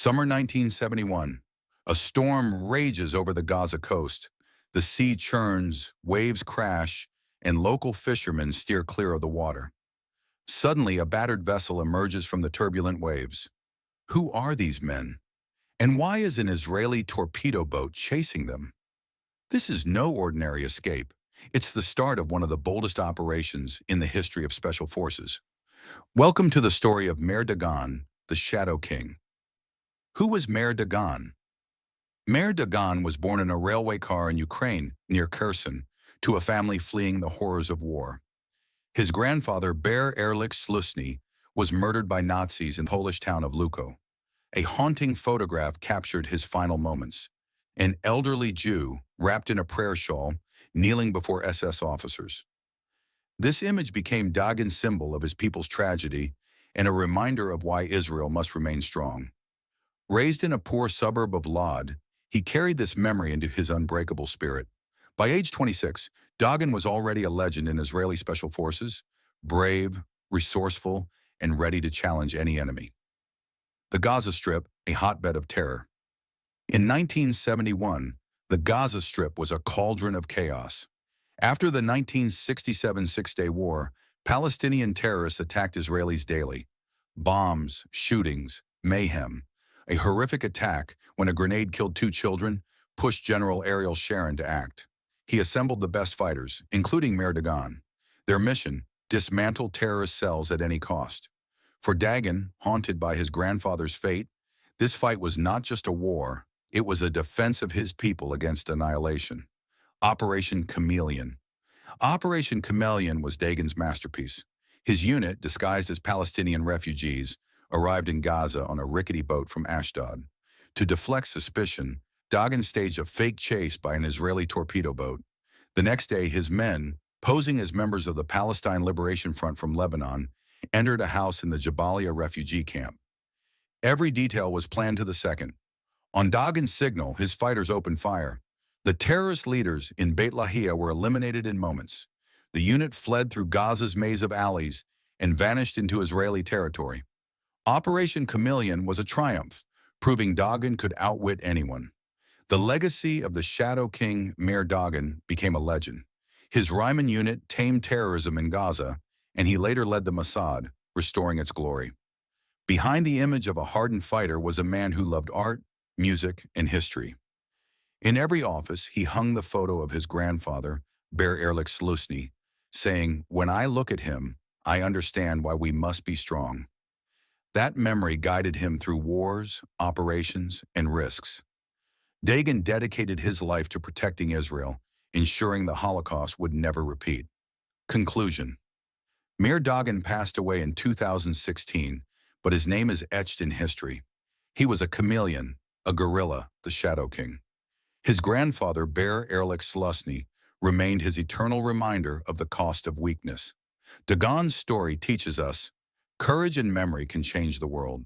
Summer 1971. A storm rages over the Gaza coast. The sea churns, waves crash, and local fishermen steer clear of the water. Suddenly, a battered vessel emerges from the turbulent waves. Who are these men? And why is an Israeli torpedo boat chasing them? This is no ordinary escape. It's the start of one of the boldest operations in the history of special forces. Welcome to the story of Meir Dagan, the Shadow King. Who was Meir Dagan? Meir Dagan was born in a railway car in Ukraine, near Kherson, to a family fleeing the horrors of war. His grandfather, Ber Erlich Slusny, was murdered by Nazis in the Polish town of Luko. A haunting photograph captured his final moments. An elderly Jew, wrapped in a prayer shawl, kneeling before SS officers. This image became Dagan's symbol of his people's tragedy and a reminder of why Israel must remain strong. Raised in a poor suburb of Lod, he carried this memory into his unbreakable spirit. By age 26, Dagan was already a legend in Israeli special forces, brave, resourceful, and ready to challenge any enemy. The Gaza Strip, a hotbed of terror. In 1971, the Gaza Strip was a cauldron of chaos. After the 1967 Six-Day War, Palestinian terrorists attacked Israelis daily. Bombs, shootings, mayhem. A horrific attack, when a grenade killed 2 children, pushed General Ariel Sharon to act. He assembled the best fighters, including Meir Dagan. Their mission: dismantle terrorist cells at any cost. For Dagan, haunted by his grandfather's fate, this fight was not just a war, it was a defense of his people against annihilation. Operation Chameleon. Operation Chameleon was Dagan's masterpiece. His unit, disguised as Palestinian refugees, arrived in Gaza on a rickety boat from Ashdod. To deflect suspicion, Dagan staged a fake chase by an Israeli torpedo boat. The next day, his men, posing as members of the Palestine Liberation Front from Lebanon, entered a house in the Jabalia refugee camp. Every detail was planned to the second. On Dagan's signal, his fighters opened fire. The terrorist leaders in Beit Lahia were eliminated in moments. The unit fled through Gaza's maze of alleys and vanished into Israeli territory. Operation Chameleon was a triumph, proving Dagan could outwit anyone. The legacy of the Shadow King Meir Dagan became a legend. His Ryman unit tamed terrorism in Gaza, and he later led the Mossad, restoring its glory. Behind the image of a hardened fighter was a man who loved art, music, and history. In every office, he hung the photo of his grandfather, Ber Erlich Slusny, saying, "When I look at him, I understand why we must be strong." That memory guided him through wars, operations, and risks. Dagan dedicated his life to protecting Israel, ensuring the Holocaust would never repeat. Conclusion. Meir Dagan passed away in 2016, but his name is etched in history. He was a chameleon, a guerrilla, the Shadow King. His grandfather, Ber Erlich Slusny, remained his eternal reminder of the cost of weakness. Dagan's story teaches us, courage and memory can change the world.